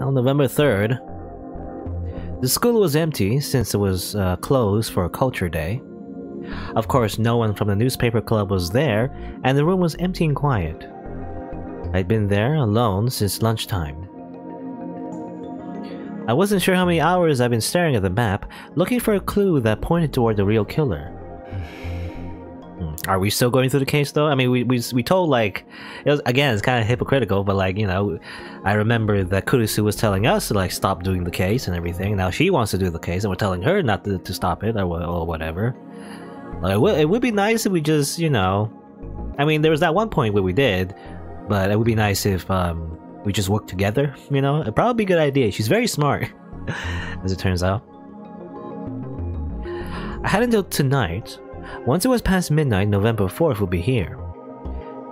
On November 3rd, the school was empty since it was closed for a culture day. Of course, no one from the newspaper club was there, and the room was empty and quiet. I'd been there alone since lunchtime. I wasn't sure how many hours I'd been staring at the map, looking for a clue that pointed toward the real killer. Are we still going through the case though? I mean, we told, like, it was, again, it's kind of hypocritical, but like, you know, I remember that Kurisu was telling us to like stop doing the case and everything. Now she wants to do the case, and we're telling her not to stop it or whatever. Like, it would be nice if we just, you know, I mean, there was that one point where we did, but it would be nice if we just worked together. You know, it'd probably be a good idea. She's very smart, as it turns out. I had until tonight. Once it was past midnight, November 4th would be here.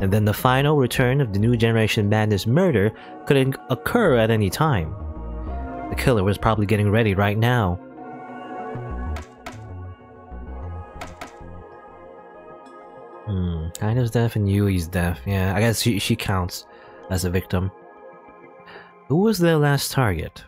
And then the final return of the New Generation Madness murder could occur at any time. The killer was probably getting ready right now. Kaido's death and Yui's death. Yeah, I guess she counts as a victim. Who was their last target?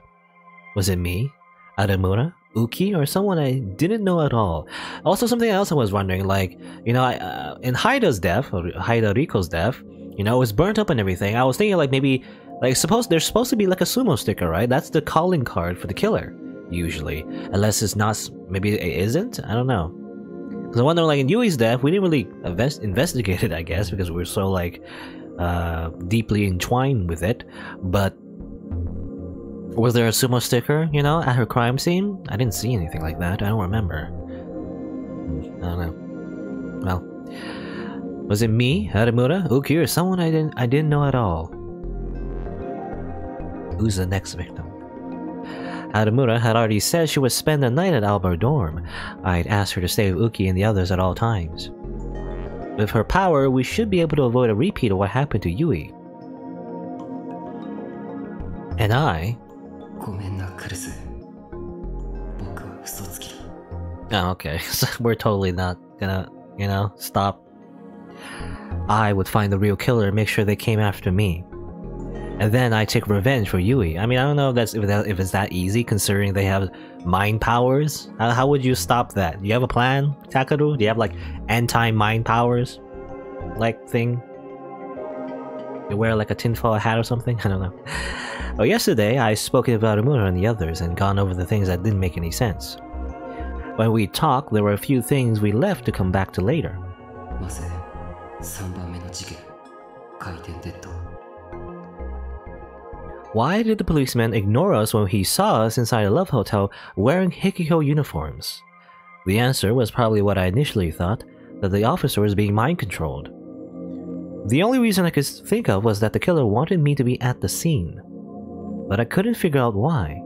Was it me? Adamura? Uki, or someone I didn't know at all? Also, something else I was wondering, like, you know, in Haida's death, or Haida Riko's death, you know, it was burnt up and everything. I was thinking, like, maybe, like, there's supposed to be like a sumo sticker, right? That's the calling card for the killer, usually. Unless it's not, maybe it isn't? I don't know. Because I wonder, like, in Yui's death, we didn't really investigate it, I guess, because we were so, like, deeply entwined with it. But was there a sumo sticker, you know, at her crime scene? I didn't see anything like that. I don't remember. I don't know. Well, was it me, Haramura, Uki, or someone I didn't know at all? Who's the next victim? Haramura had already said she would spend the night at Albar Dorm. I'd asked her to stay with Uki and the others at all times. With her power, we should be able to avoid a repeat of what happened to Yui. And I... Oh, okay. So we're totally not gonna, you know, stop. I would find the real killer and make sure they came after me. And then I take revenge for Yui. I mean, I don't know if it's that easy, considering they have mind powers. How would you stop that? Do you have a plan, Takaru? Do you have, like, anti-mind powers? Like, thing? You wear, like, a tinfoil hat or something? I don't know. Well, yesterday, I spoke about Amura and the others and gone over the things that didn't make any sense. When we talked, there were a few things we left to come back to later. Why did the policeman ignore us when he saw us inside a love hotel wearing Hikiko uniforms? The answer was probably what I initially thought, that the officer was being mind-controlled. The only reason I could think of was that the killer wanted me to be at the scene. But I couldn't figure out why.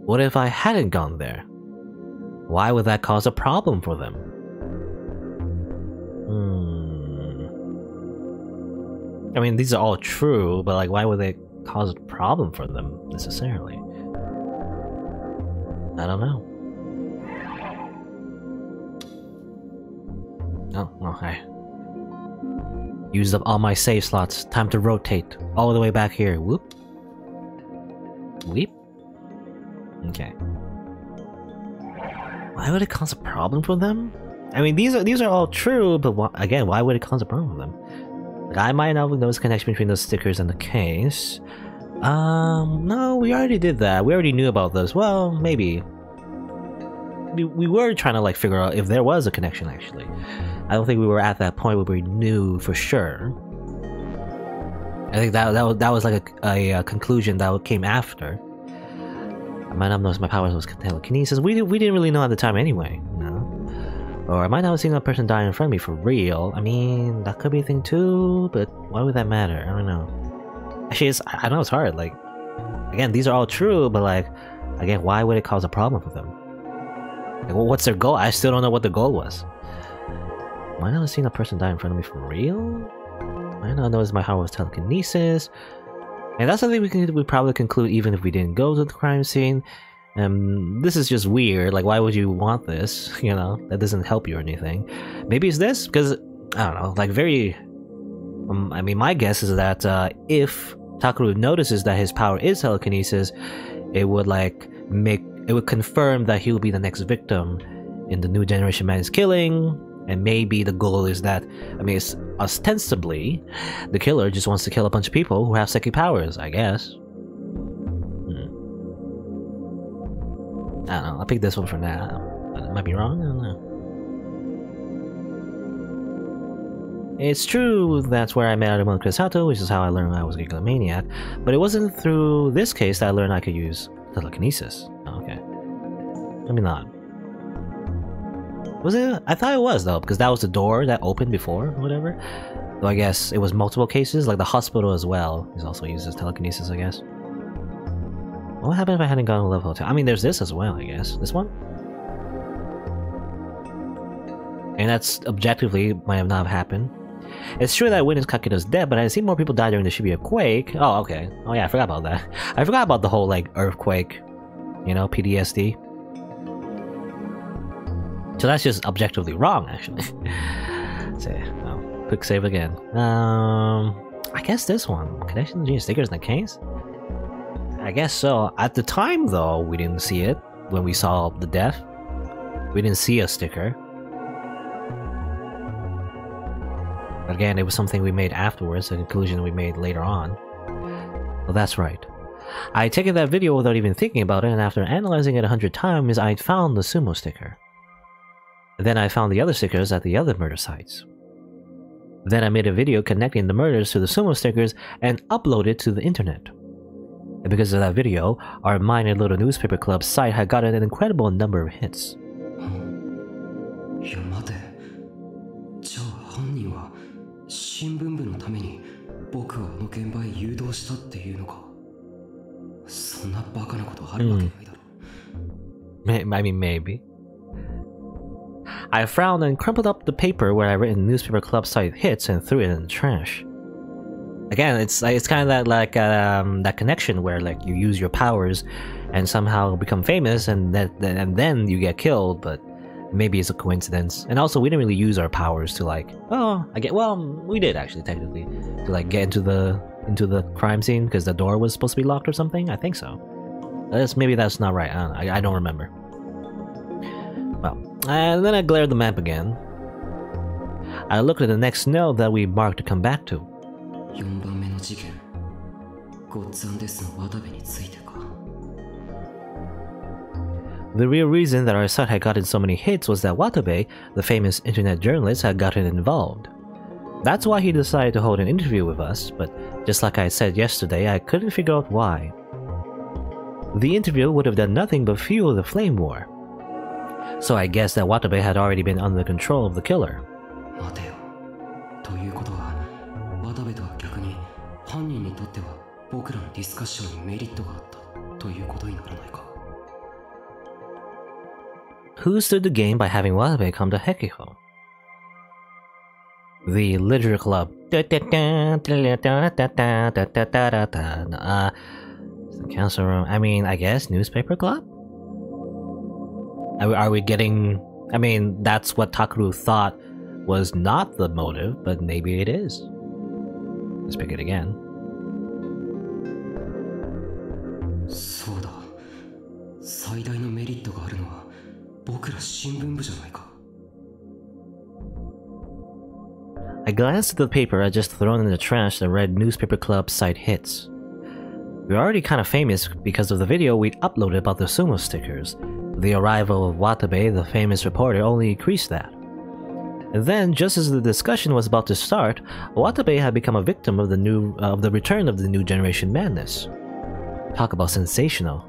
What if I hadn't gone there? Why would that cause a problem for them? I mean, these are all true, but like, why would they cause a problem for them, necessarily? I don't know. Oh, okay. Used up all my save slots. Time to rotate. All the way back here. Whoop. Weep. Okay. Why would it cause a problem for them? I mean, these are all true, but again, why would it cause a problem for them? Like, I might not know this connection between those stickers and the case. No, we already did that. We already knew about this. Well, maybe. We were trying to, like, figure out if there was a connection, actually. I don't think we were at that point where we knew for sure. I think that was like a conclusion that came after. I might not have noticed my powers was telekinesis. We didn't really know at the time anyway, you know? Or I might not have seen that person die in front of me for real. I mean, that could be a thing too, but why would that matter? I don't know. Actually, I know it's hard. Like, again, these are all true, but like, again, why would it cause a problem for them? Like, well, what's their goal? I still don't know what the goal was. Might not have seen a person die in front of me for real? Might not notice my power was telekinesis. And that's something we'd probably conclude even if we didn't go to the crime scene. This is just weird. Like, why would you want this? You know, that doesn't help you or anything. Maybe it's this because I don't know. Like, very I mean, my guess is that if Takaru notices that his power is telekinesis, it would confirm that he'll be the next victim in the new generation man is killing. And maybe the goal is that, I mean, it's ostensibly, the killer just wants to kill a bunch of people who have psychic powers, I guess. I don't know, I'll pick this one for now. I might be wrong, I don't know. It's true that's where I met Arumon Krisato, which is how I learned I was a Gigalomaniac, but it wasn't through this case that I learned I could use telekinesis. Oh, okay. Maybe not. Was it? I thought it was, though, because that was the door that opened before, or whatever. So I guess it was multiple cases, like the hospital as well. It also uses telekinesis, I guess. What happened if I hadn't gone to level 2? I mean, there's this as well, I guess. This one? And that's objectively might have not happened. It's true that I witnessed Kakedo's death, but I've seen more people die during the Shibuya quake. Oh, okay. Oh yeah, I forgot about that. I forgot about the whole, like, earthquake, you know, PTSD. So that's just objectively wrong, actually. So, oh, quick save again. I guess this one. Connection to Genius stickers in the case? I guess so. At the time, though, we didn't see it. When we saw the death, we didn't see a sticker. Again, it was something we made afterwards, a conclusion we made later on. Well, that's right. I had taken that video without even thinking about it, and after analyzing it 100 times, I'd found the sumo sticker. Then I found the other stickers at the other murder sites. Then I made a video connecting the murders to the sumo stickers and uploaded it to the internet. And because of that video, our minor little newspaper club site had gotten an incredible number of hits. I mean, maybe. I frowned and crumpled up the paper where I written newspaper club site hits and threw it in the trash. Again, it's kind of that like that connection where like you use your powers and somehow become famous, and then you get killed, but maybe it's a coincidence. And also, we didn't really use our powers to like, we did actually technically to like get into the crime scene because the door was supposed to be locked or something. I think so. Maybe that's not right. I don't remember. Well, and then I glared the map again. I looked at the next node that we marked to come back to. The real reason that our site had gotten so many hits was that Watabe, the famous internet journalist, had gotten involved. That's why he decided to hold an interview with us, but just like I said yesterday, I couldn't figure out why. The interview would have done nothing but fuel the flame war. So I guess that Watabe had already been under control of the killer. Who stood to gain by having Watabe come to Hekiho? The Literature Club. The council room. I mean, I guess newspaper club? Are we getting... I mean, that's what Takaru thought was not the motive, but maybe it is. Let's pick it again. I glanced at the paper I just thrown in the trash and read newspaper club site hits. We were already kind of famous because of the video we'd uploaded about the sumo stickers. The arrival of Watabe, the famous reporter, only increased that. And then, just as the discussion was about to start, Watabe had become a victim of the return of the new generation madness. Talk about sensational.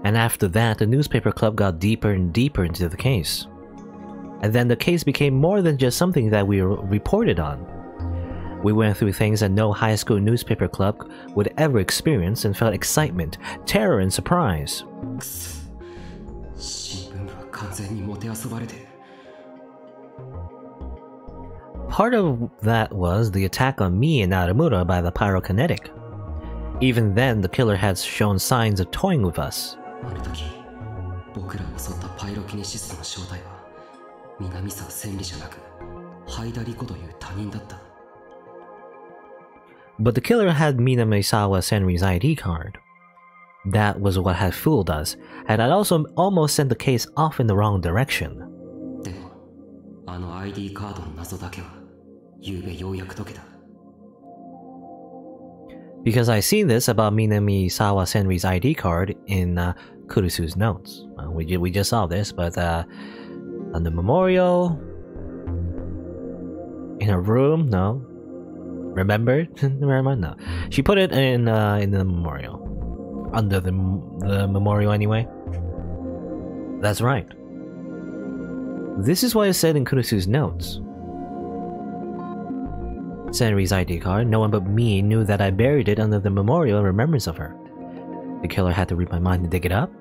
And after that, the newspaper club got deeper and deeper into the case. And then the case became more than just something that we reported on. We went through things that no high school newspaper club would ever experience and felt excitement, terror, and surprise. Part of that was the attack on me and Naramura by the pyrokinetic. Even then, the killer had shown signs of toying with us. あの時、僕らを襲ったパイロキネシスの正体は南沢千里じゃなく、ハイダリコという他人だった。But the killer had Minamisawa Senri's ID card. That was what had fooled us, and had also almost sent the case off in the wrong direction. でも、あの ID カードの謎だけは、昨べようやく解けた。Because I seen this about Minamisawa Senri's ID card in Kurusu's notes. We just saw this, but on the memorial, in her room, no. Remember? No. She put it in the memorial. Under the memorial anyway. That's right. This is what it said in Kurusu's notes. Senri's ID card, no one but me knew that I buried it under the memorial in remembrance of her. The killer had to read my mind to dig it up.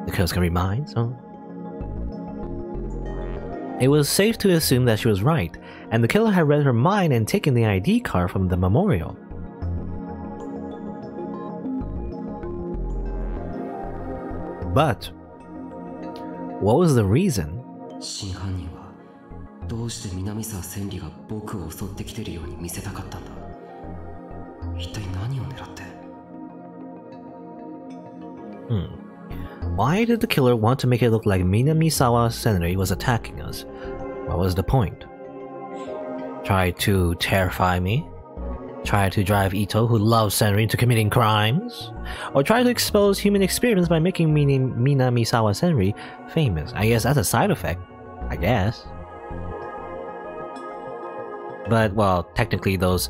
The killer's gonna read mine, so... It was safe to assume that she was right, and the killer had read her mind and taken the ID card from the memorial. But, what was the reason? 真犯人はどうして南沢千里が僕を襲ってきてるように見せたかったんだ。一体何を狙って。Why did the killer want to make it look like Minamisawa Senri was attacking us? What was the point? Try to terrify me? Try to drive Ito, who loves Senri, into committing crimes? Or try to expose human experiments by making Minamisawa Senri famous? I guess that's a side effect. I guess. But, well, technically those...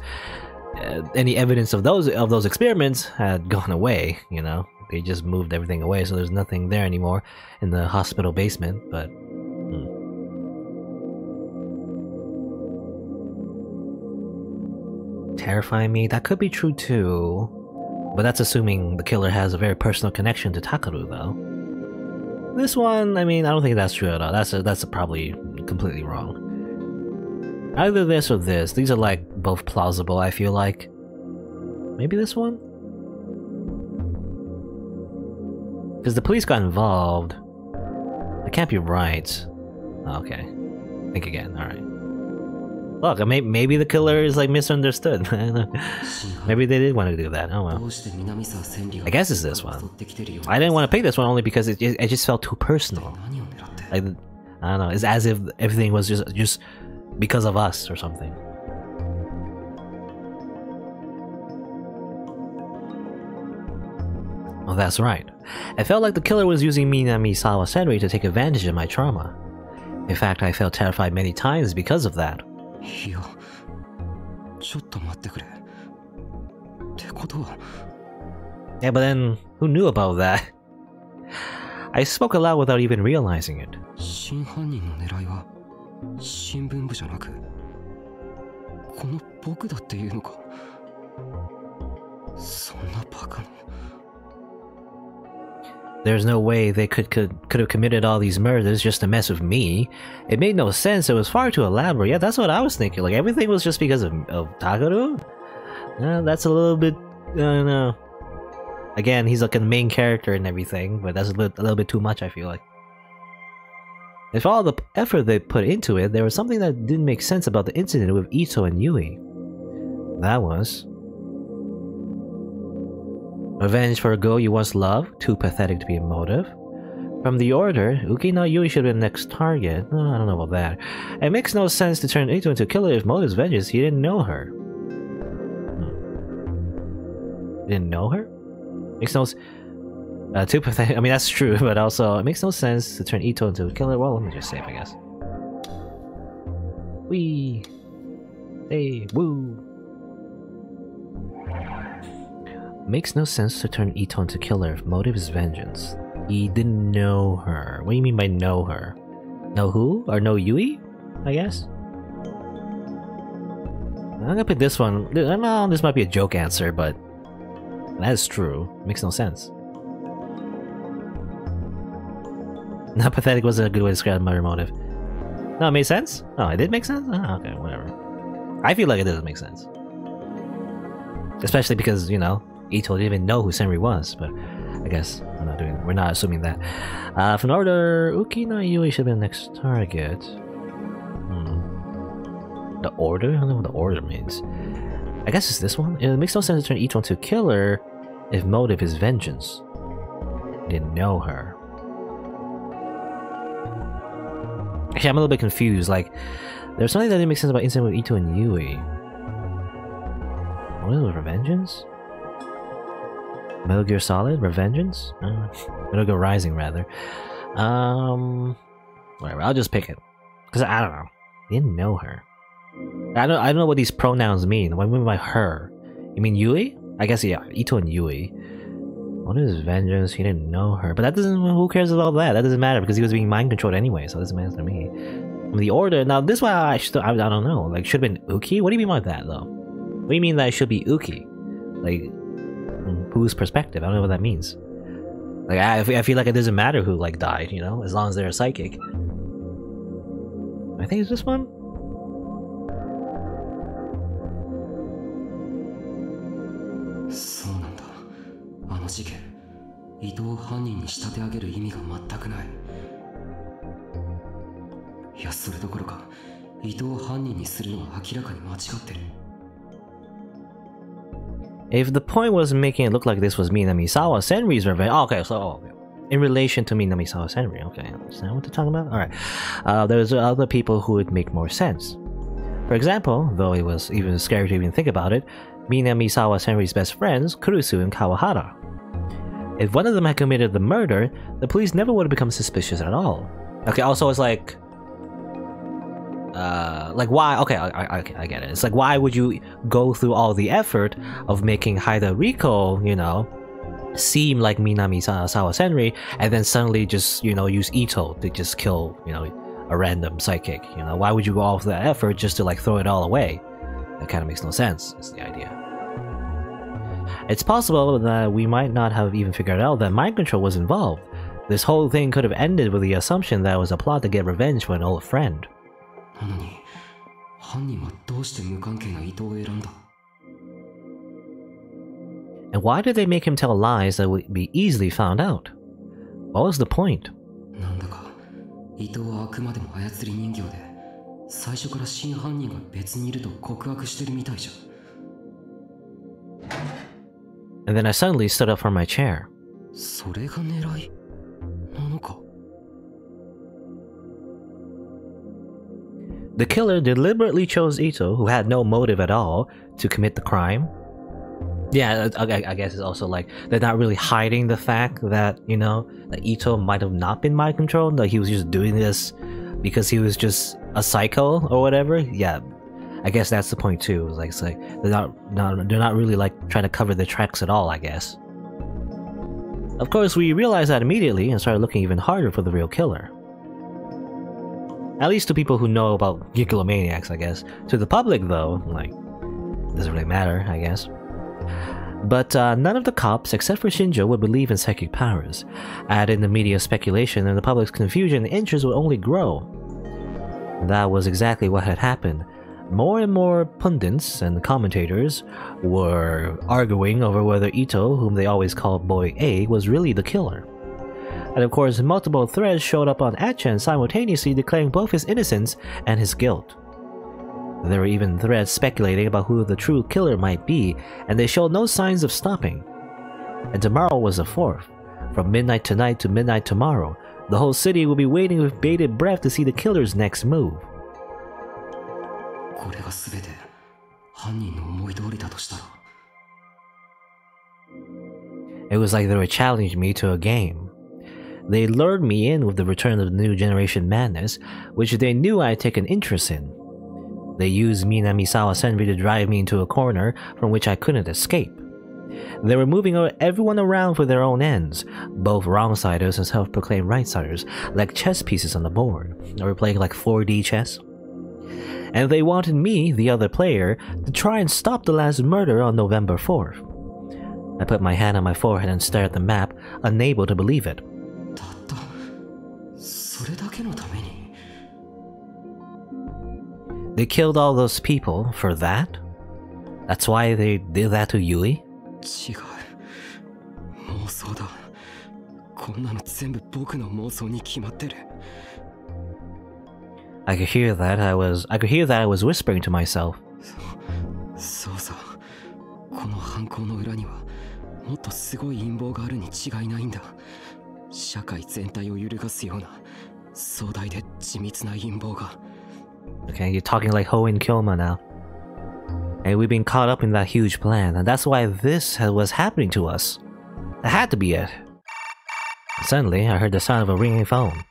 any evidence of those experiments had gone away, you know? They just moved everything away, so there's nothing there anymore in the hospital basement, but... Terrifying me? That could be true too. But that's assuming the killer has a very personal connection to Takaru, though. This one, I mean, I don't think that's true at all. That's probably completely wrong. Either this or this. These are like both plausible, I feel like. Maybe this one? Because the police got involved. That can't be right. Okay. Think again, alright. Look, maybe the killer is like misunderstood. Maybe they did want to do that. Oh well. I guess it's this one. I didn't want to pick this one only because it just felt too personal. Like, I don't know. It's as if everything was just because of us or something. Oh, that's right. I felt like the killer was using Minamisawa Senri to take advantage of my trauma. In fact, I felt terrified many times because of that. Yeah, but then, who knew about that? I spoke aloud without even realizing it. There's no way they could have committed all these murders just to mess with me. It made no sense. It was far too elaborate. Yeah, that's what I was thinking. Like, everything was just because of Takaru? That's a little bit... I don't know. Again, he's like a main character and everything, but that's a little bit too much, I feel like. If all the effort they put into it, there was something that didn't make sense about the incident with Ito and Yui. That was... Revenge for a girl you once loved, too pathetic to be a motive. From the order, Uki no Yui should be the next target. Oh, I don't know about that. It makes no sense to turn Ito into a killer if motive's vengeance. He didn't know her. He didn't know her? Makes no too pathetic. I mean, that's true, but also it makes no sense to turn Ito into a killer. Well, let me just save, I guess. Wee! Hey, woo! Makes no sense to turn Ito into killer if motive is vengeance. He didn't know her. What do you mean by know her? Know who? Or know Yui? I guess? I'm gonna pick this one. No, this might be a joke answer, but that is true. Makes no sense. Not pathetic wasn't a good way to describe my motive. No, it made sense? Oh, it did make sense? Oh, okay, whatever. I feel like it doesn't make sense. Especially because, you know, Ito didn't even know who Senri was, but I guess we're not assuming that. From order, Uki no Yui should be the next target. The order? I don't know what the order means. I guess it's this one? It makes no sense to turn Ito into a killer if motive is vengeance. Didn't know her. Actually, I'm a little bit confused. Like, there's something that didn't make sense about incident with Ito and Yui. What is it, Revengeance? Metal Gear Solid? Revengeance? Metal Gear Rising, rather. Whatever, I'll just pick it. Because I don't know. Didn't know her. I don't know what these pronouns mean. What do you mean by her? You mean Yui? I guess, yeah, Ito and Yui. What is vengeance? He didn't know her. But that doesn't... Who cares about that? That doesn't matter because he was being mind-controlled anyway, so it doesn't matter to me. The order... Now, this one I don't know. Like, should have been Uki? What do you mean by that, though? What do you mean that it should be Uki? Like, whose perspective? I don't know what that means. Like, I feel like it doesn't matter who, like, died, you know? As long as they're a psychic. I think it's this one? So あの事件、伊藤を犯人に仕立て上げる意味が全くない。いや、それどころか、伊藤を犯人にするのは明らかに間違ってる。If the point was making it look like this was Minamisawa Senri's revenge... Oh, okay, so... in relation to Minamisawa Senri, okay, is that what they're talking about? Alright. There's other people who would make more sense. For example, though it was even scary to even think about it, Minamisawa Senri's best friends, Kurusu and Kawahara. If one of them had committed the murder, the police never would have become suspicious at all. Okay, also it's like why? Okay, I get it. It's like, why would you go through all the effort of making Haida Riko, you know, seem like Minamisawa Senri, and then suddenly just, you know, use Ito to just kill, you know, a random psychic? You know, why would you go all through that effort just to like throw it all away? That kind of makes no sense, is the idea. It's possible that we might not have even figured out that mind control was involved. This whole thing could have ended with the assumption that it was a plot to get revenge for an old friend. And why did they make him tell lies that would be easily found out? What was the point? And then I suddenly stood up from my chair. The killer deliberately chose Ito, who had no motive at all, to commit the crime. Yeah, I guess it's also like they're not really hiding the fact that, you know, that Ito might have not been mind controlled, that he was just doing this because he was just a psycho or whatever. Yeah, I guess that's the point too. It's like they're not really like trying to cover their tracks at all, I guess. Of course, we realized that immediately and started looking even harder for the real killer. At least to people who know about Gigolomaniacs, I guess. To the public, though, like, doesn't really matter, I guess. But none of the cops, except for Shinjo, would believe in psychic powers. Add in the media speculation, and the public's confusion and interest would only grow. That was exactly what had happened. More and more pundits and commentators were arguing over whether Ito, whom they always called Boy A, was really the killer. And of course, multiple threads showed up on 8chan simultaneously declaring both his innocence and his guilt. There were even threads speculating about who the true killer might be, and they showed no signs of stopping. And tomorrow was the 4th. From midnight tonight to midnight tomorrow, the whole city will be waiting with bated breath to see the killer's next move. It was like they were challenging me to a game. They lured me in with the return of the new generation madness, which they knew I'd take an interest in. They used Minamisawa Senri to drive me into a corner from which I couldn't escape. They were moving everyone around for their own ends, both wrong-siders and self-proclaimed right-siders, like chess pieces on the board. They were playing like 4D chess. And they wanted me, the other player, to try and stop the last murder on November 4th. I put my hand on my forehead and stared at the map, unable to believe it. They killed all those people for that? That's why they did that to Yui? 違う。そうだ。こんなの全部僕の妄想に決まってる。I could hear that I was whispering to myself. そうさ。この犯行の裏にはもっとすごい陰謀があるに違いないんだ。社会全体を揺るがすような壮大で緻密な陰謀が。Okay, you're talking like Ho and Kyoma now. And we've been caught up in that huge plan, and that's why this was happening to us. That had to be it. Suddenly, I heard the sound of a ringing phone.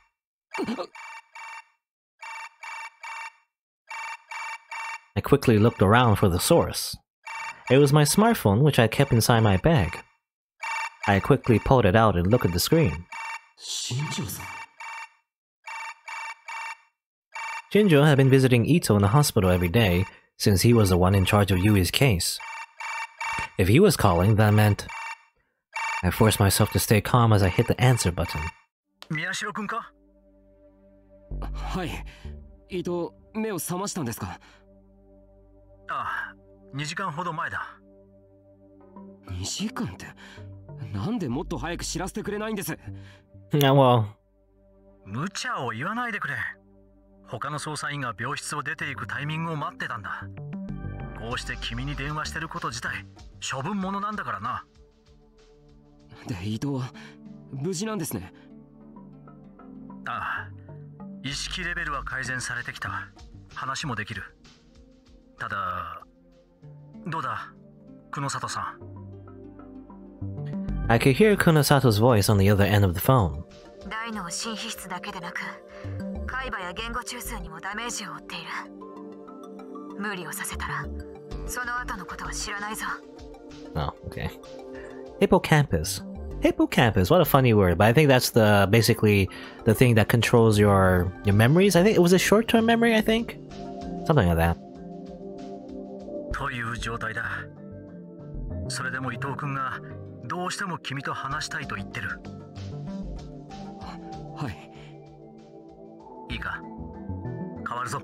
I quickly looked around for the source. It was my smartphone, which I kept inside my bag. I quickly pulled it out and looked at the screen. Shinjo had been visiting Ito in the hospital every day, since he was the one in charge of Yui's case. If he was calling, that meant... I forced myself to stay calm as I hit the answer button. 宮代君か？はい。目を覚ましたんですか？ああ、2時間ほど前だ。2時間って、なんでもっと早く知らせてくれないんです？ Well... 無茶を言わないでくれ。他の捜査員が病室を出ていくタイミングを待ってたんだ。こうして君に電話してること自体、処分物なんだからな。で、伊藤は無事なんですね。ああ、意識レベルは改善されてきた。話もできる。ただ、どうだ、Kunosatoさん。I could hear Kunosato's voice on the other end of the phone. 大脳新皮質だけでなく、海馬や言語中枢にもダメージを負っている。無理をさせたら、その後のことは知らないぞ。Oh, okay. Hippocampus. Hippocampus, what a funny word, but I think that's basically the thing that controls your memories. I think it was a short-term memory, I think? Something like that. という状態だ。それでも伊藤君がどうしても君と話したいと言ってる。はい。いいか、変わるぞ。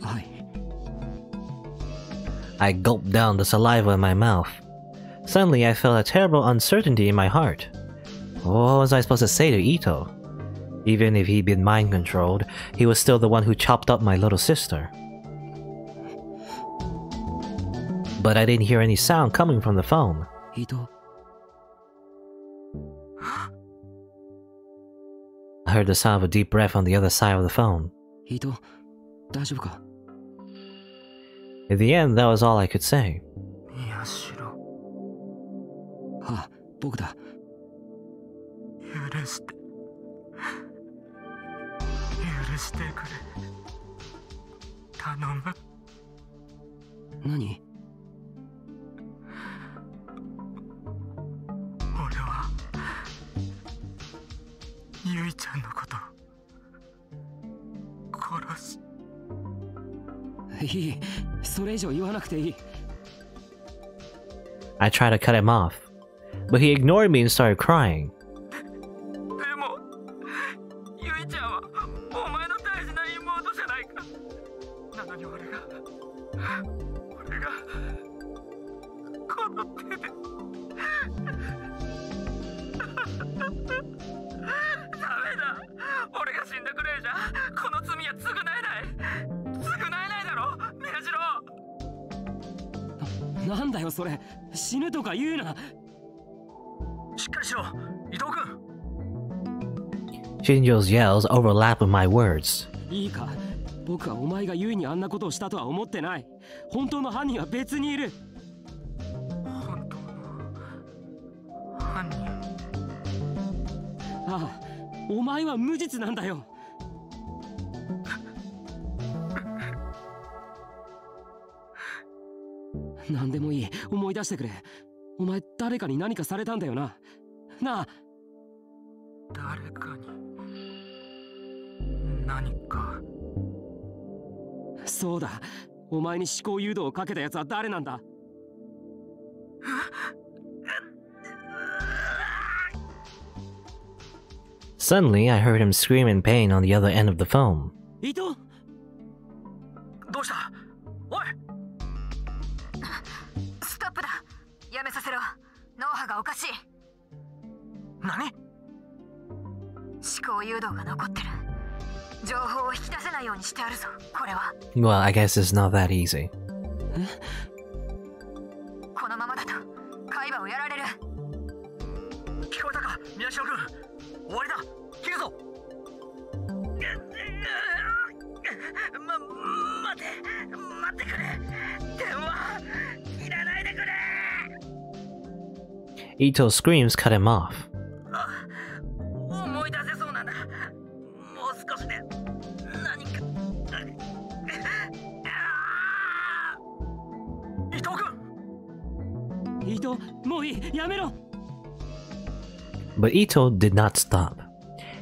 はい。I gulped down the saliva in my mouth. Suddenly, I felt a terrible uncertainty in my heart. What was I supposed to say to Ito? Even if he'd been mind-controlled, he was still the one who chopped up my little sister. But I didn't hear any sound coming from the phone. Ito? I heard the sound of a deep breath on the other side of the phone. Ito, 大丈夫か? In the end, that was all I could say. 宮代。はあ、僕だ。許して。許してくれ。頼む。何？俺はゆいちゃんのこと殺す。いい、それ以上言わなくていい。I tried to cut him off, but he ignored me and started crying. でもゆいちゃんはお前の大事な妹じゃないか。なのに俺がこの手でダメだ。俺が死んだくらいじゃこの罪は償えない。償えないだろ、宮代。なんだよそれ、死ぬとか言うな。しっかりしろ、伊藤君。Shinjo's yells overlap with my words. いいか、僕はお前がゆいにあんなことをしたとは思ってない。本当の犯人は別にいる。本当の犯人。ああ、お前は無実なんだよ。何でもいい、思い出してくれ。お前誰かに何かされたんだよな。なあ。誰かに何か。そうだ、お前に思考誘導をかけたやつは誰なんだ。Suddenly, I heard him scream in pain on the other end of the phone. 伊藤、どうした？おい！ストップだ。やめさせろ。脳波がおかしい。何？思考誘導が残ってる。情報を引き出せないようにしてあるぞ、これは。Well, I guess it's not that easy. このままだと海馬をやられる。聞こえたか、宮代君。終わりだ。切るぞ。待ってくれ。電話いらないでくれ。Ito's screams cut him off. 思い出せそうなんだ。もう少しで何か。伊藤君。伊藤、もういい、やめろ。But Ito did not stop.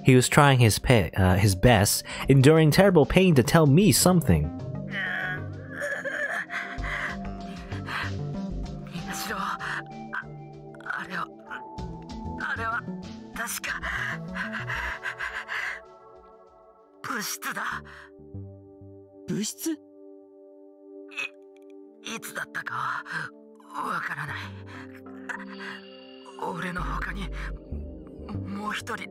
He was trying his best, enduring terrible pain to tell me something. 宮代、あれは確か物質だ。物質？いつだったかわからない。俺の他にもう一人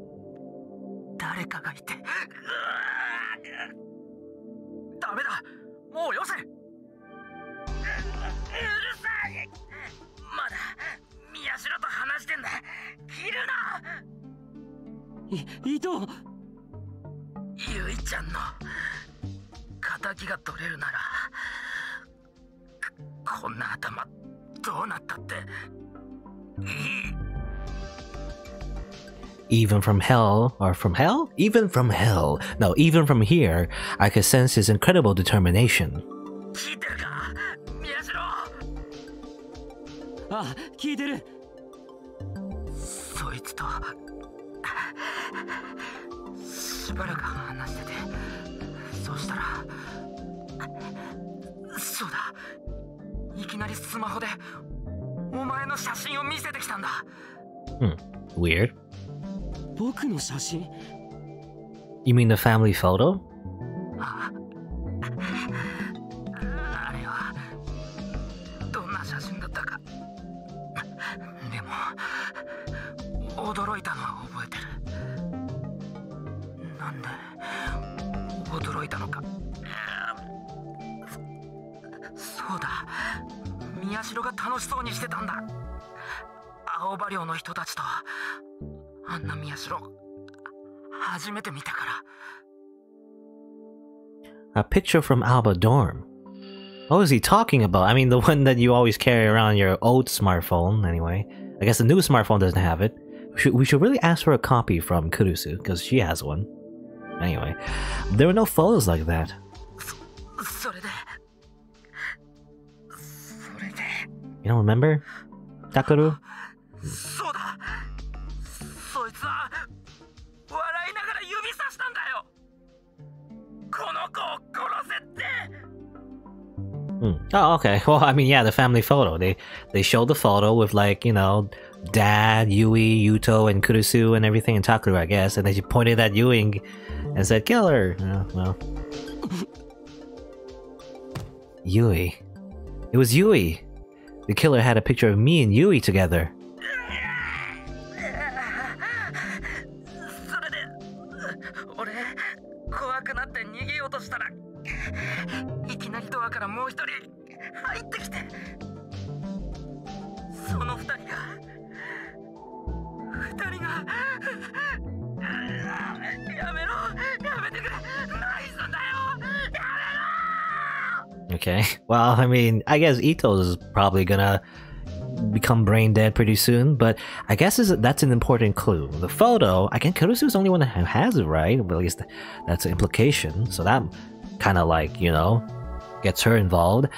誰かがいて。ダメだ、もうよせ。うるさい。まだ宮代と話してんだ。切るな。伊藤。ゆいちゃんの敵が取れるなら、こんな頭どうなったっていい。Even from hell, or from hell? Even from hell. No, even from here, I could sense his incredible determination. 聞いてるか、宮代。ああ、聞いてる。そいつとしばらく話してて、そうしたら、そうだ、いきなりスマホでお前の写真を見せてきたんだ。Weird. 僕の写真？ You mean the family photo? あれはどんな写真だったか。でも驚いたのは覚えてる。なんで驚いたのか。そうだ、宮代が楽しそうにしてたんだ。青葉寮の人たちとあんな宮代初めて見たから。 A picture from Alba dorm. What was he talking about? I mean, the one that you always carry around your old smartphone, anyway. I guess the new smartphone doesn't have it. We should really ask for a copy from Kurusu, because she has one. Anyway, there were no photos like that. それで You don't remember? Takaru? そうだ、そいつは笑いながら指さしたんだよ。この子を殺せって。Oh, okay. Well, I mean, yeah, the family photo. They showed the photo with, like, you know, Dad, Yui, Yuto, and Kurusu and everything, and Takaru, I guess. And then she pointed at Yui and said, "Kill her." Well, Yui. It was Yui. The killer had a picture of me and Yui together. それで俺怖くなって逃げようとしたら、いきなりドアからもう一人入ってきて、その二人がやめろ、やめてくれ、何すんだよ、やめろ。 Okay. Well, I mean, I guess Ito's probably gonna become brain dead pretty soon, but I guess that's an important clue. The photo, again, Kurusu's the only one that has it, right? Well, at least that's an implication. So that kind of, like, you know, gets her involved.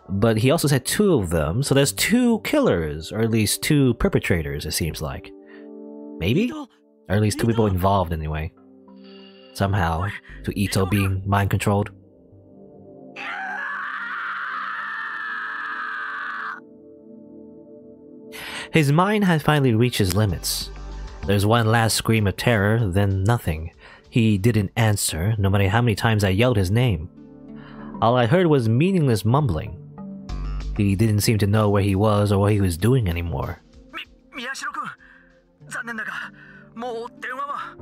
But he also said two of them, so there's two killers, or at least two perpetrators, it seems like. Maybe? Or at least two people involved anyway. Somehow, to Ito being mind controlled. His mind had finally reached his limits. There's one last scream of terror, then nothing. He didn't answer, no matter how many times I yelled his name. All I heard was meaningless mumbling. He didn't seem to know where he was or what he was doing anymore. 宮代君、残念だが、もう電話は。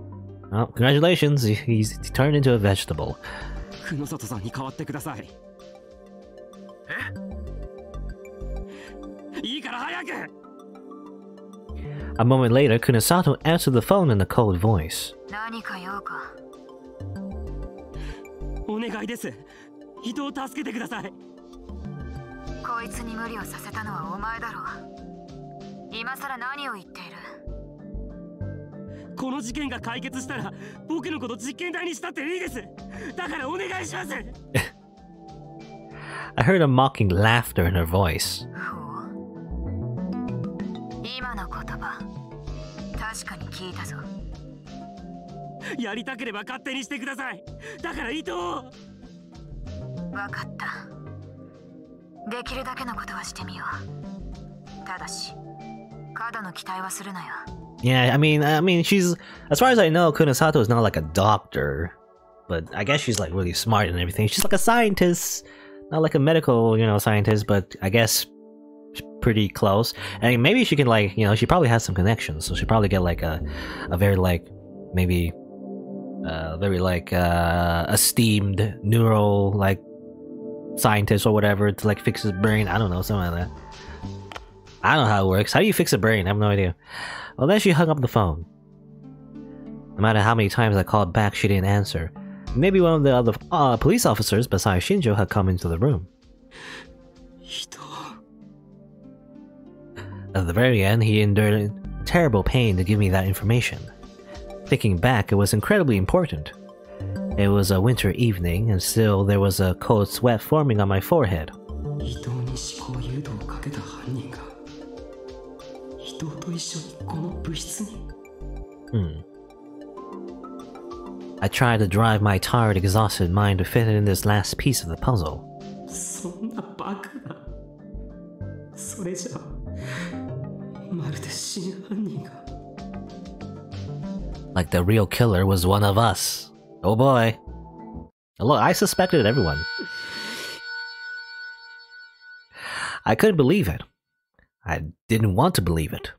Well, congratulations, he's turned into a vegetable. 久野里さんに代わってください。いいから早く。A moment later, Kunosato answered the phone in a cold voice. 何か用か。お願いです。人を助けてください。こいつに無理をさせたのはお前だろう。今さら何を言っている。この事件が解決したら僕のこと実験台にしたっていいです。だからお願いします。I heard a mocking laughter in her voice. 今の言葉、確かに聞いたぞ。やりたければ勝手にしてください。だから糸を。わかった。できるだけのことはしてみよう。ただし、過度の期待はするなよ。Yeah, I mean, she's, as far as I know, Kunosato is not like a doctor, but I guess she's like really smart and everything. She's like a scientist, not like a medical, scientist, but I guess pretty close. And maybe she can like, she probably has some connections, so she probably get like a very like, maybe, very like, esteemed neural like scientist or whatever to like fix his brain. I don't know, something like that. I don't know how it works. How do you fix a brain? I have no idea. Well, then she hung up the phone. No matter how many times I called back, she didn't answer. Maybe one of the other police officers besides Shinjo had come into the room. At the very end, he endured terrible pain to give me that information. Thinking back, it was incredibly important. It was a winter evening, and still there was a cold sweat forming on my forehead. I tried to drive my tired, exhausted mind to fit in this last piece of the puzzle. Like the real killer was one of us. Oh boy. Look, I suspected everyone. I couldn't believe it. I didn't want to believe it.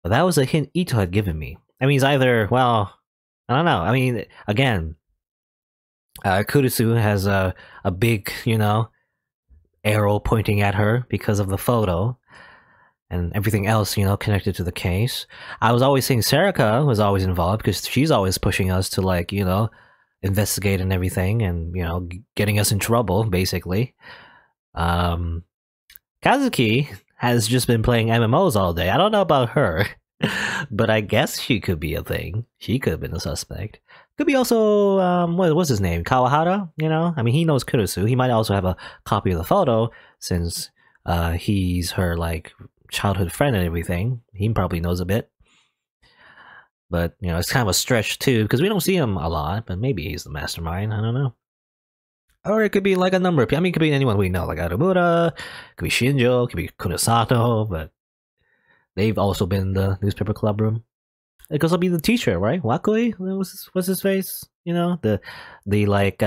But that was a hint Ito had given me. I mean, it's either, well, I don't know. I mean, again, Kurisu has a big, arrow pointing at her because of the photo and everything else, connected to the case. I was always saying Serika was always involved because she's always pushing us to, like, investigate and everything and, getting us in trouble, basically. Kazuki has just been playing MMOs all day. I don't know about her, but I guess she could be a thing. She could have been a suspect. Could be also, what's his name? Kawahara, I mean, he knows Kurisu. He might also have a copy of the photo since he's her, like, childhood friend and everything. He probably knows a bit. But, it's kind of a stretch, too, because we don't see him a lot, but maybe he's the mastermind. I don't know. Or it could be, like, a number of people. I mean, it could be anyone we know, like Arumura, it could be Shinjo, it could be Kunosato, but they've also been in the newspaper club room. It could also be the teacher, right? Wakui? What's his face? The like,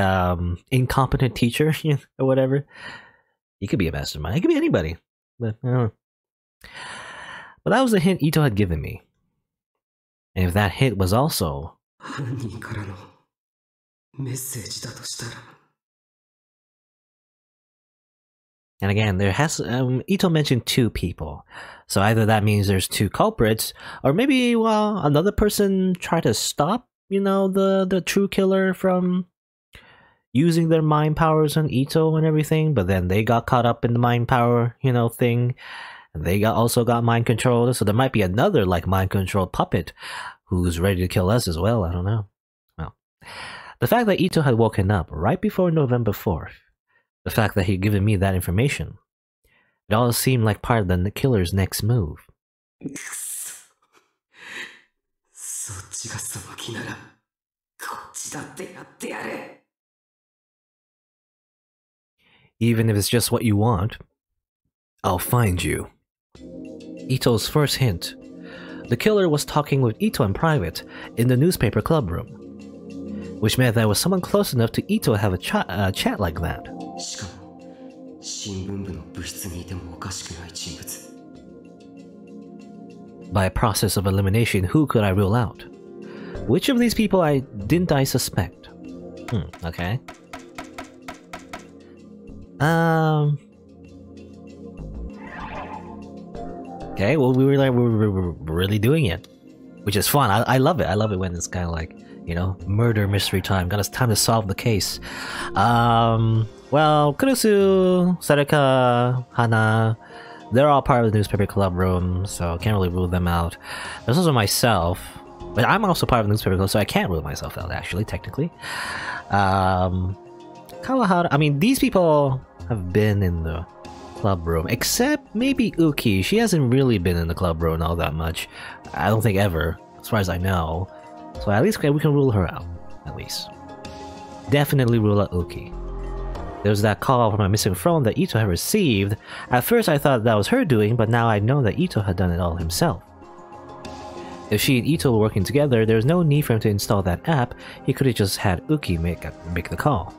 incompetent teacher, or whatever. He could be a mastermind. He could be anybody. But, But that was the hint Ito had given me. And if that hint was also... And again, there has Ito mentioned 2 people, so either that means there's 2 culprits, or maybe another person tried to stop the true killer from using their mind powers on Ito and everything, but then they got caught up in the mind power thing, and they also got mind controlled. So there might be another like mind controlled puppet who's ready to kill us as well. I don't know. Well, the fact that Ito had woken up right before November 4th. The fact that he'd given me that information. It all seemed like part of the killer's next move. Even if it's just what you want, I'll find you. Ito's first hint. The killer was talking with Ito in private in the newspaper club room, which meant there was someone close enough to Ito have a chat like that. By a process of elimination, who could I rule out? Which of these people didn't I suspect? Okay. Okay, well, we're really doing it, which is fun. I love it. I love it when it's kind of like, you know, murder mystery time. Got us time to solve the case. Well, Kurusu, Sarika, Hana, they're all part of the newspaper club room, so can't really rule them out. There's also myself, but I'm also part of the newspaper club, so I can't rule myself out, actually, technically. Kawahara, I mean, these people have been in the club room, except maybe Uki. She hasn't really been in the club room all that much. I don't think ever, as far as I know. So at least we can rule her out, at least. Definitely rule out Uki. There's that call from my missing phone that Ito had received. At first I thought that was her doing, but now I know that Ito had done it all himself. If she and Ito were working together, there's no need for him to install that app. He could have just had Uki make the call.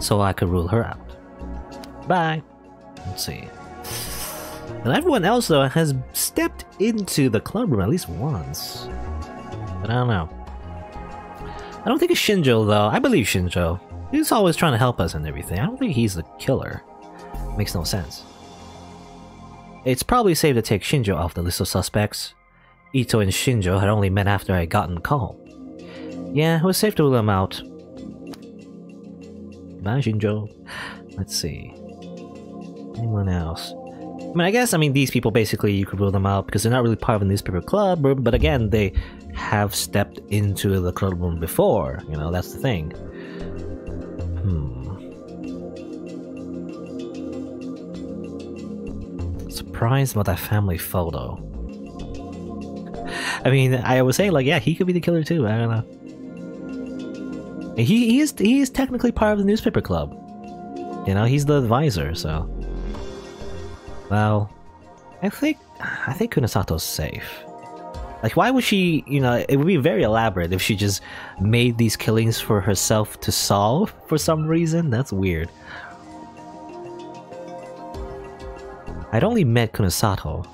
So I could rule her out. Bye. Let's see. And everyone else, though, has stepped into the club room at least once. But I don't know. I don't think it's Shinjo, though. I believe Shinjo. He's always trying to help us and everything. I don't think he's the killer. Makes no sense. It's probably safe to take Shinjo off the list of suspects. Ito and Shinjo had only met after I had gotten the call. Yeah, it was safe to rule him out. Bye, Shinjo. Let's see. Anyone else? I mean, these people basically you could rule them out because they're not really part of a newspaper club, but again, they have stepped into the club room before. You know, that's the thing. Surprised about that family photo. I mean, I was saying like, yeah, he could be the killer too. I don't know. He is technically part of the newspaper club. You know, he's the advisor, so. Well, I think Kunisato's safe. Like, why would she, you know, it would be very elaborate if she just made these killings for herself to solve for some reason. That's weird. I'd only met Kunisato.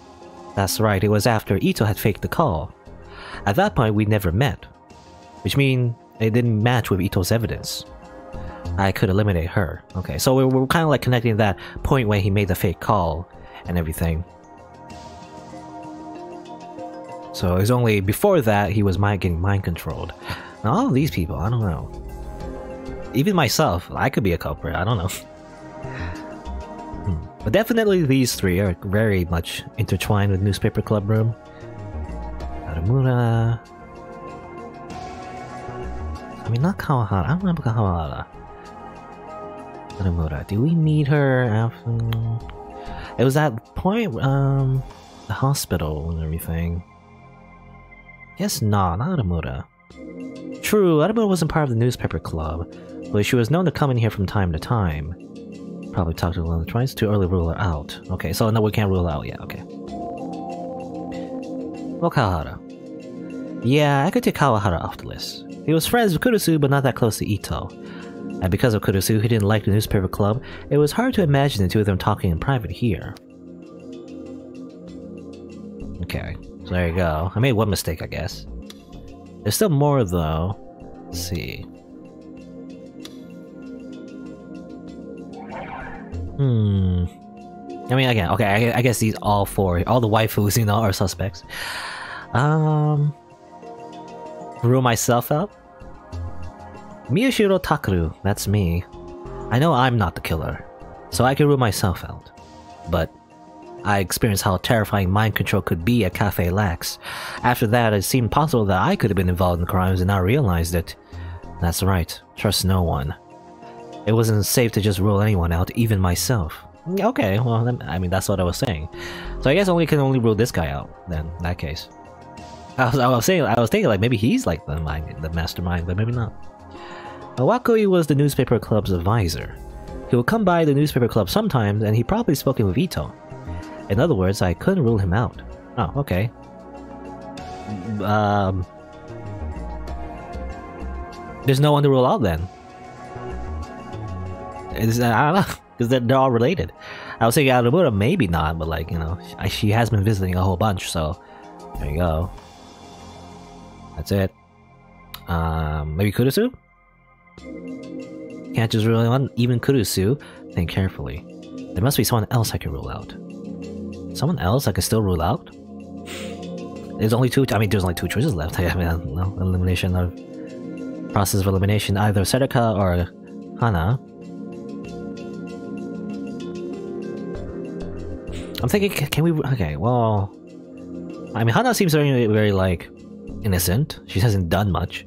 That's right, it was after Ito had faked the call. At that point, we never met. Which means it didn't match with Ito's evidence. I could eliminate her. Okay, so we're kind of like connecting that point when he made the fake call and everything. So it's only before that he was getting mind controlled. Now all of these people, I don't know. Even myself, I could be a culprit, I don't know. But definitely these three are very much intertwined with Newspaper Club Room. Arumura... I mean, not Kawahara. I don't remember Kawahara. Arumura. Do we meet her after... It was that point, the hospital and everything. Guess not Arumura. True, Arumura wasn't part of the newspaper club, but she was known to come in here from time to time. Probably talked to her twice, too early to rule her out. Okay, so no, we can't rule her out yet, okay. Well, Kawahara. Yeah, I could take Kawahara off the list. He was friends with Kurusu, but not that close to Ito. And because of Kurusu, he didn't like the newspaper club. It was hard to imagine the two of them talking in private here. Okay, so there you go. I made one mistake, I guess. There's still more, though. Let's see. I mean, again, okay, I guess these all four, all the waifus, you know, are suspects. Rule myself out? Miyashiro Takeru, that's me. I know I'm not the killer, so I can rule myself out. But I experienced how terrifying mind control could be at Cafe Lax. After that, it seemed possible that I could have been involved in the crimes and not realized it. That's right, trust no one. It wasn't safe to just rule anyone out, even myself. Okay, well, then, I mean, that's what I was saying. So I guess I can only rule this guy out, then, in that case. I was thinking, like, maybe he's like the mastermind, but maybe not. Wakui was the newspaper club's advisor. He would come by the newspaper club sometimes, and he probably spoken with Ito. In other words, I couldn't rule him out. Oh, okay. There's no one to rule out then. I don't know, because they're all related. I was thinking Arumura, maybe not, but like, you know, she has been visiting a whole bunch, so There you go. That's it. Maybe Kurusu? Can't just rule on even Kurusu. Think carefully. There must be someone else I can rule out. Someone else I can still rule out? There's only two. I mean, there's only two choices left. I mean, no elimination of process of elimination. Either Serika or Hana. I'm thinking, can we? Okay, well, I mean, Hana seems very like innocent. She hasn't done much.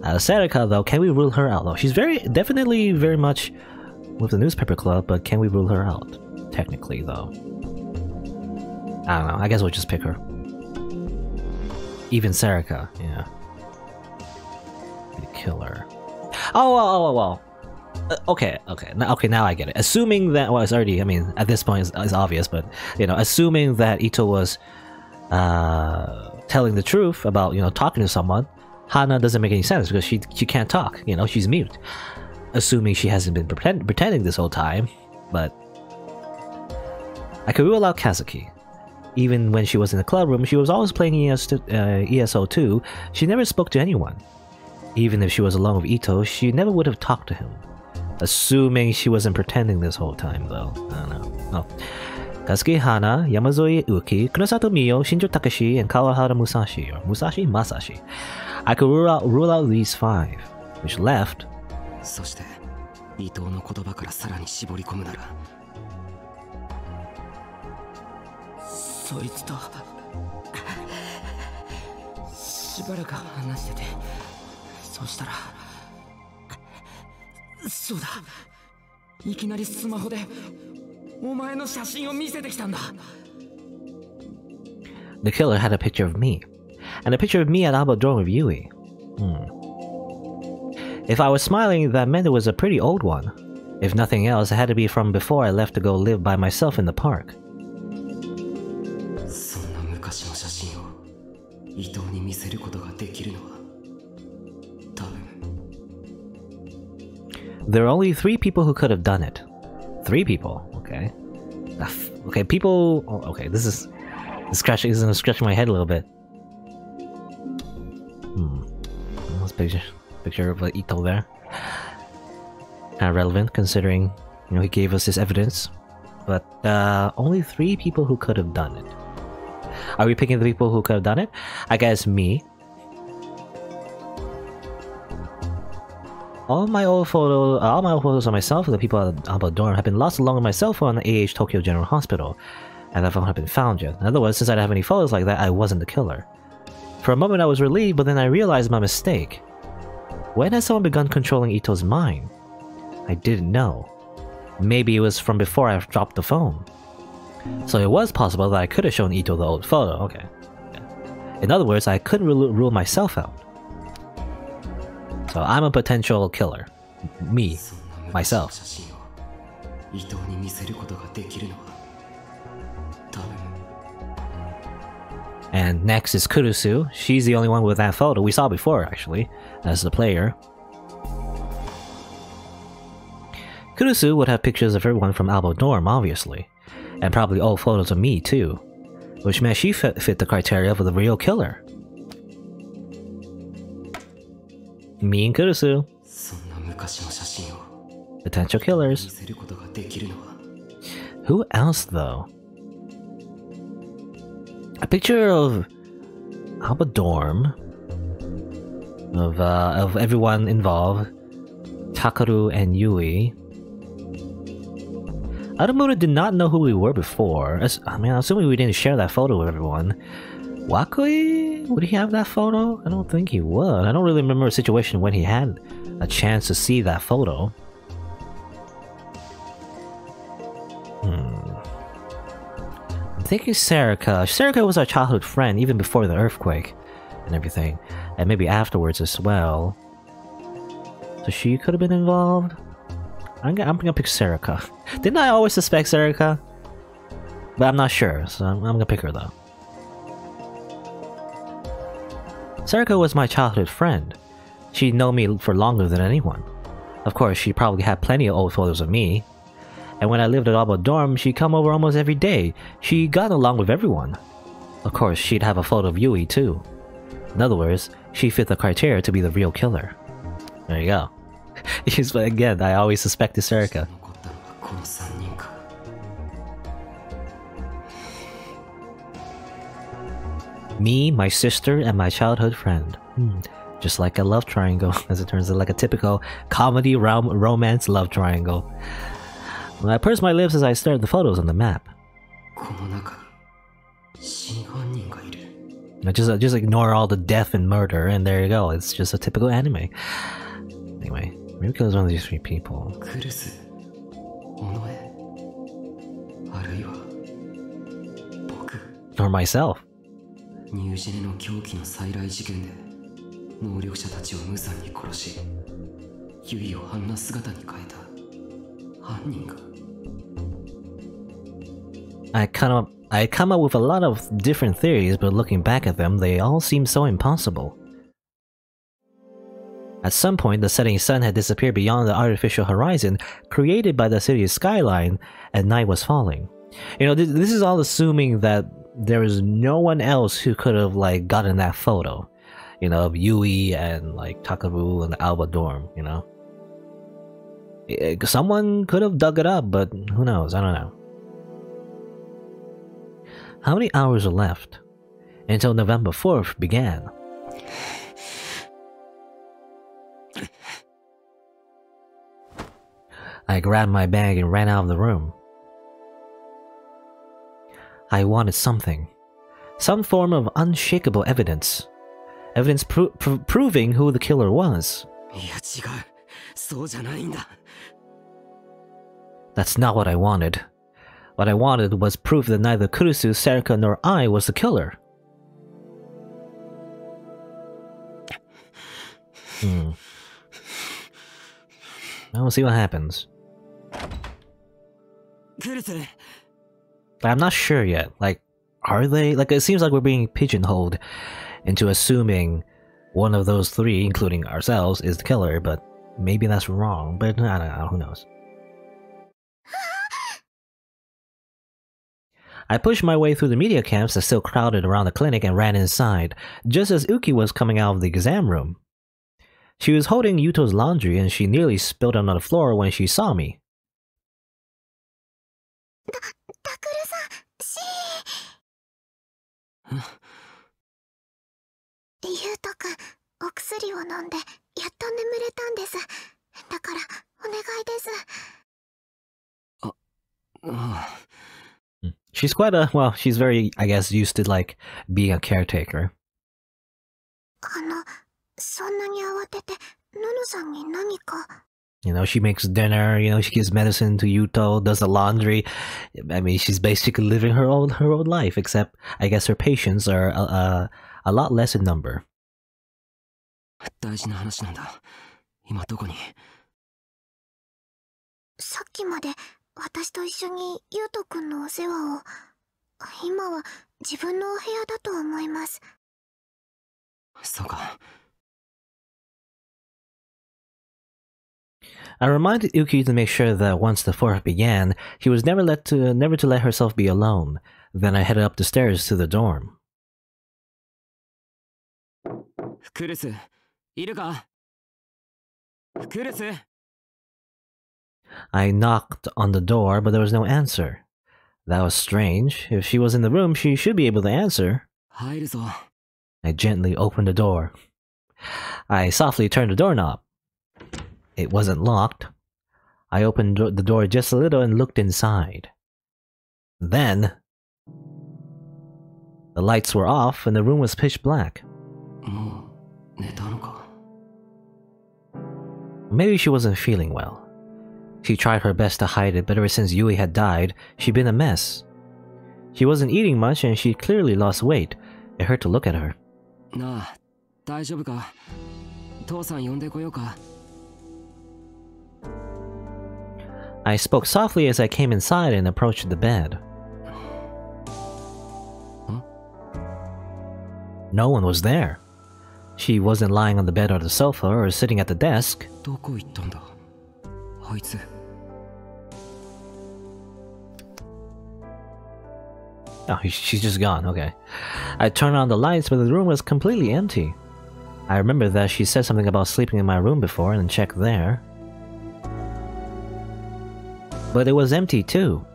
Serika, though, can we rule her out? Though she's definitely very much with the newspaper club, but can we rule her out? Technically, though, I don't know. I guess we'll just pick her. Even Serika, yeah. The killer. Oh. Okay. Now I get it. Assuming that, well, it's already. I mean, at this point, it's obvious, but you know, assuming that Ito was telling the truth about talking to someone, Hana doesn't make any sense because she can't talk. You know, she's mute. Assuming she hasn't been pretending this whole time, but I could rule out Kazuki. Even when she was in the club room, she was always playing ESO2. She never spoke to anyone. Even if she was alone with Ito, she never would have talked to him. Assuming she wasn't pretending this whole time, though. I don't know. Oh. Kazuki Hana, Yamazoi Uki, Kunosato Miyo, Shinjo Takashi, and Kawahara Musashi, or Masashi. I could rule out these 5, which left. そして伊藤の言葉からさらに絞り込むならそいつとしばらく話しててそしたらそうだいきなりスマホでお前の写真を見せてきたんだ The killer had a picture of me, and a picture of me at Albadrome with Yui. If I was smiling, that meant it was a pretty old one. If nothing else, it had to be from before I left to go live by myself in the park. There are only 3 people who could have done it. 3 people, okay. Okay, people... Oh, okay, this is gonna scratch my head a little bit. Let's picture of Ito there. Kind of relevant considering, he gave us this evidence. But only 3 people who could have done it. Are we picking the people who could have done it? I guess me. All my old photos of myself and the people at Albadrome have been lost along with my cell phone at AH Tokyo General Hospital, and that phone haven't been found yet. In other words, since I don't have any photos like that, I wasn't the killer. For a moment I was relieved, but then I realized my mistake. When had someone begun controlling Ito's mind? I didn't know. Maybe it was from before I dropped the phone. So it was possible that I could have shown Ito the old photo, okay. In other words, I couldn't rule myself out. So I'm a potential killer. Me. Myself. And next is Kurusu. She's the only one with that photo. We saw before, actually, as the player. Kurusu would have pictures of everyone from Albadrome, obviously. And probably old photos of me, too. Which meant she fit the criteria for the real killer. Me and Kurusu. Potential killers. Who else, though? A picture of Albadrome, of everyone involved, Takaru and Yui. Adamura did not know who we were before. I mean, assuming we didn't share that photo with everyone. Wakui? Would he have that photo? I don't think he would. I don't really remember a situation when he had a chance to see that photo. I'm thinking Serika. Serika was our childhood friend even before the earthquake and everything. And maybe afterwards as well. So she could have been involved? I'm gonna pick Serika. Didn't I always suspect Serika? But I'm not sure, so I'm gonna pick her though. Serika was my childhood friend. She'd known me for longer than anyone. Of course, she probably had plenty of old photos of me. And when I lived at Albadrome, she'd come over almost every day. She got along with everyone. Of course, she'd have a photo of Yui too. In other words, she fit the criteria to be the real killer. There you go. Again, I always suspect it's Erica. Me, my sister, and my childhood friend. Just like a love triangle, as it turns out, like a typical comedy romance love triangle. I pursed my lips as I stared at the photos on the map. Just ignore all the death and murder, and there you go. It's just a typical anime. Anyway, maybe it was one of these three people. Or myself. ニュージェネの狂気の再来事件で能力者たちを無残に殺しユイをあんな姿に変えた犯人が I come up with a lot of different theories, but looking back at them, they all seem so impossible. At some point, the setting sun had disappeared beyond the artificial horizon created by the city's skyline, and night was falling. You know, this is all assuming that there is no one else who could have like gotten that photo, you know, of Yui and like Takabu and the Alba dorm, you know. Someone could have dug it up, but who knows? I don't know. How many hours are left until November 4th began? I grabbed my bag and ran out of the room. I wanted something. Some form of unshakable evidence. Evidence proving who the killer was. That's not what I wanted. What I wanted was proof that neither Kurusu, Serika, nor I was the killer. Now we'll see what happens. But I'm not sure yet. Like, are they? Like, it seems like we're being pigeonholed into assuming one of those three, including ourselves, is the killer, but maybe that's wrong. But I don't know, who knows. I pushed my way through the media camps that still crowded around the clinic and ran inside, just as Uki was coming out of the exam room. She was holding Yuto's laundry and she nearly spilled it on the floor when she saw me. She's quite a, well, she's very, I guess, used to like being a caretaker. You know, she makes dinner, you know, she gives medicine to Yuto, does the laundry. I mean, she's basically living her old life, except I guess her patients are a lot less in number. I reminded Uki to make sure that once the fourth began, she was never to let herself be alone. Then I headed up the stairs to the dorm. I knocked on the door, but there was no answer. That was strange. If she was in the room, she should be able to answer. I gently opened the door. I softly turned the doorknob. It wasn't locked. I opened the door just a little and looked inside. Then, the lights were off and the room was pitch black. Maybe she wasn't feeling well. She tried her best to hide it, but ever since Yui had died, she'd been a mess. She wasn't eating much and she clearly lost weight. It hurt to look at her. I spoke softly as I came inside and approached the bed. No one was there. She wasn't lying on the bed or the sofa or sitting at the desk. Oh, she's just gone, okay. I turned on the lights, but the room was completely empty. I remember that she said something about sleeping in my room before and checked there. But it was empty too.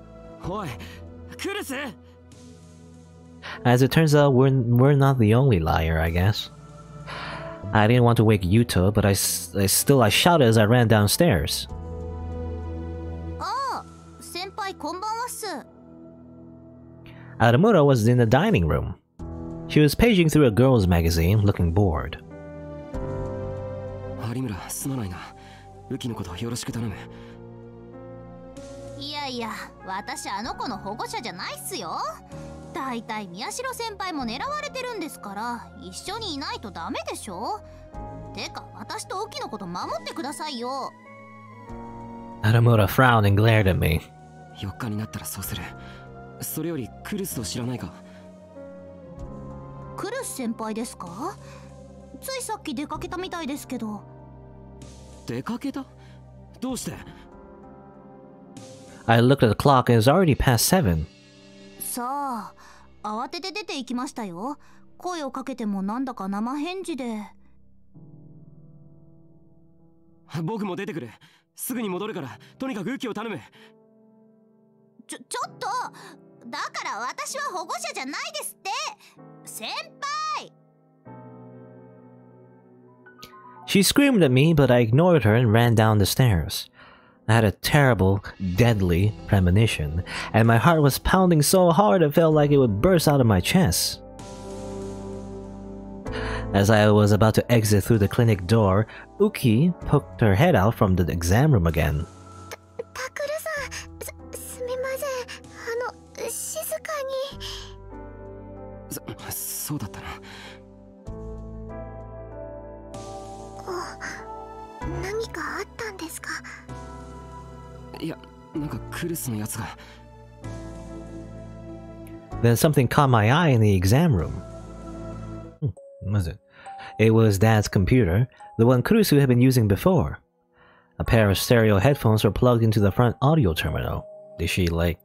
As it turns out, we're not the only liar, I guess. I didn't want to wake Yuto, but I shouted as I ran downstairs. Aramura was in the dining room. She was paging through a girl's magazine, looking bored. Aramura frowned and glared at me. 4日になったらそうする。それよりクルスを知らないか。クルス先輩ですか？ついさっき出かけたみたいですけど。出かけた？どうして？ I looked at the clock and it was already past 7. さあ、慌てて出て行きましたよ。声をかけてもなんだか生返事で。僕も出てくる。すぐに戻るから、とにかく雨季を頼む。ちょっと、だから私は保護者じゃないですって。先輩。She screamed at me, but I ignored her and ran down the stairs. I had a terrible, deadly premonition, and my heart was pounding so hard it felt like it would burst out of my chest. As I was about to exit through the clinic door, Uki poked her head out from the exam room again. そうだったな。何かあったんですか？いや、なんかクルスのやつが。Then something caught my eye in the exam room. What was it? It was Dad's computer, the one Kurusu had been using before. A pair of stereo headphones were plugged into the front audio terminal. Did she, like,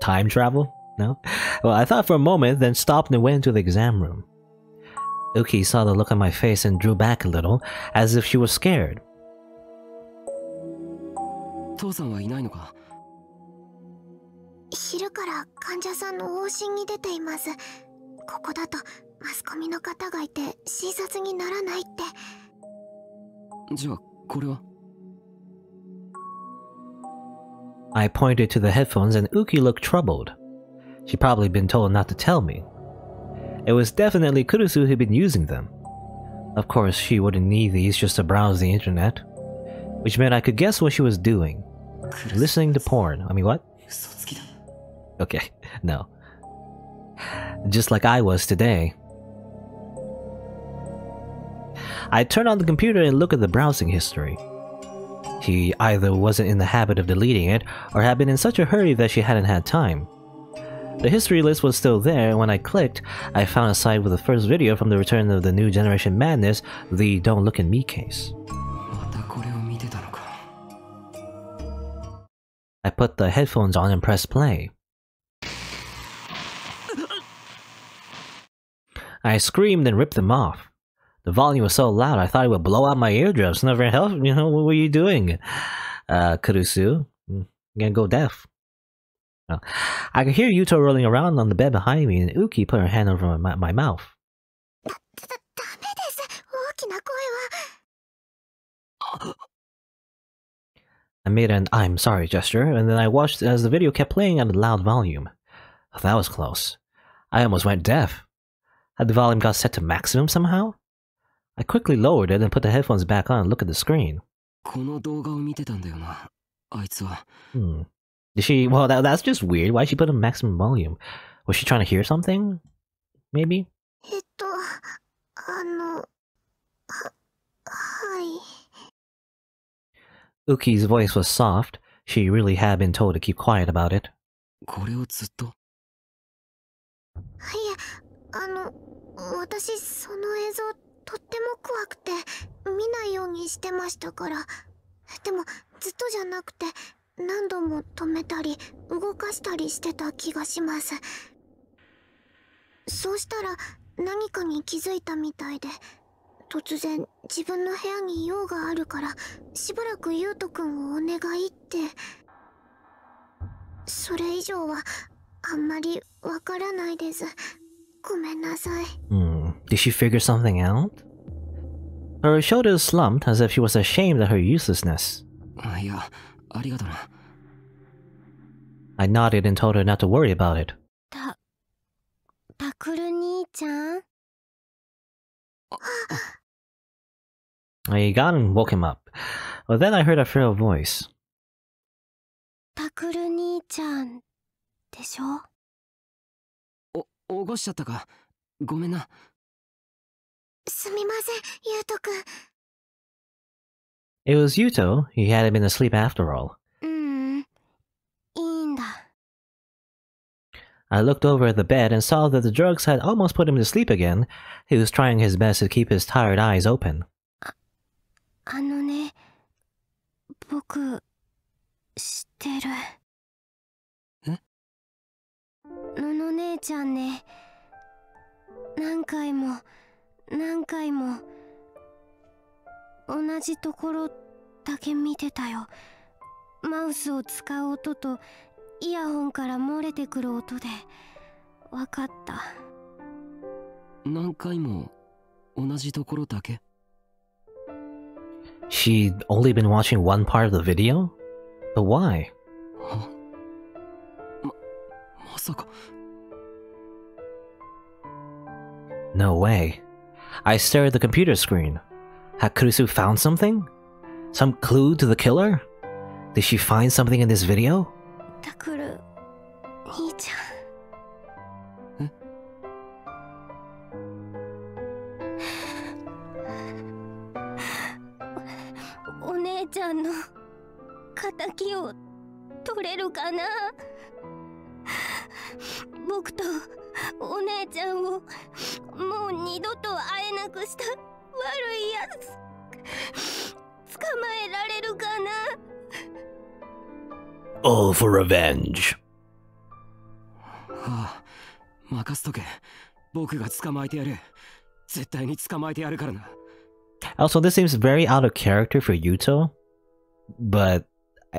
time travel? No? Well, I thought for a moment, then stopped and went into the exam room. Uki saw the look on my face and drew back a little, as if she was scared. 父さんはいないのか？昼から患者さんの往診に出ています。ここだとマスコミの方がいて診察にならないって。じゃあこれは？ I pointed to the headphones and Uki looked troubled. She'd probably been told not to tell me. It was definitely Kurusu who'd been using them. Of course, she wouldn't need these just to browse the internet, which meant I could guess what she was doing. Listening to porn. I mean, what? Okay, no. Just like I was today. I turned on the computer and looked at the browsing history. She either wasn't in the habit of deleting it, or had been in such a hurry that she hadn't had time. The history list was still there, and when I clicked, I found a site with the first video from the return of the New Generation Madness, the Don't Look at Me case. I put the headphones on and pressed play. I screamed and ripped them off. The volume was so loud I thought it would blow out my eardrums. Never helped, you know, what were you doing? Kurusu, you're gonna go deaf. No. I could hear Yuto rolling around on the bed behind me, and Uki put her hand over my mouth. I made an "I'm sorry" gesture, and then I watched as the video kept playing at a loud volume. Oh, that was close. I almost went deaf. Had the volume got set to maximum somehow? I quickly lowered it and put the headphones back on and looked at the screen. Did she? Well, that's just weird. Why'd she put on maximum volume? Was she trying to hear something? Maybe? Uki's voice was soft. She really had been told to keep quiet about it. 何度も止めたり動かしたりしてた気がします。そうしたら何かに気づいたみたいで、突然自分の部屋に用があるからしばらく優斗くんをお願いって。それ以上はあんまりわからないです。ごめんなさい。Did she figure something out? Her shoulders slumped as if she was ashamed at her uselessness. いや、ありがとな。I nodded and told her not to worry about it. タクル兄ちゃん？ I got and woke him up. But then I heard a frail voice. タクル兄ちゃんでしょ？起こしちゃったか。ごめんな。すみません、優斗くん。It was Yuto. He hadn't been asleep after all. いいんだ。I looked over at the bed and saw that the drugs had almost put him to sleep again. He was trying his best to keep his tired eyes open. あのね、僕、知ってる。え？のの姉ちゃんね、何回も同じところだけ見てたよ。マウスを使う音とイヤホンから漏れてくる音でわかった。何回も同じところだけ？ She'd only been watching one part of the video? But why? まさか。No way. I stared at the computer screen. Had Kurusu found something? Some clue to the killer? Did she find something in this video? タクル兄ちゃん。え？お姉ちゃんの敵を取れるかな？僕とお姉ちゃんをもう二度と会えなくした悪いやつ捕まえられるかな？ All for revenge. はあ、任せとけ。僕が捕まえてやる。絶対に捕まえてやるからな。Also, this seems very out of character for Yuto. But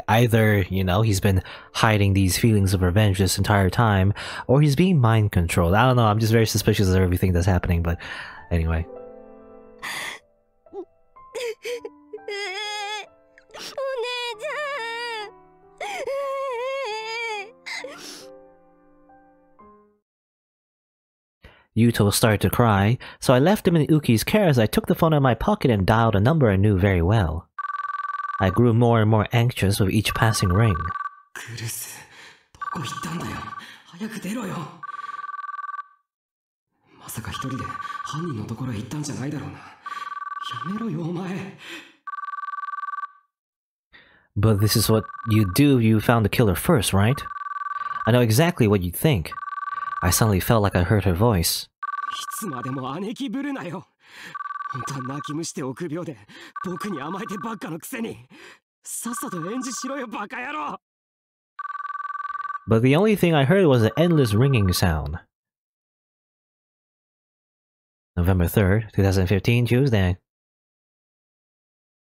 either, he's been hiding these feelings of revenge this entire time, or he's being mind controlled. I don't know, I'm just very suspicious of everything that's happening, but anyway. お姉ちゃん。 Yuto started to cry, so I left him in Uki's care as I took the phone out of my pocket and dialed a number I knew very well. I grew more and more anxious with each passing ring. クルス、どこ行ったんだよ。早く出ろよ。まさか一人で犯人のところへ行ったんじゃないだろうな。やめろよ、お前。But this is what you'd do if you found the killer first, right? I know exactly what you'd think. I suddenly felt like I heard her voice. いつまでも姉貴ぶるなよ。本当は泣き虫して臆病で僕に甘えてばっかのくせに。さっさと演じしろよ、バカ野郎。 But the only thing I heard was an endless ringing sound. November 3rd, 2015, Tuesday.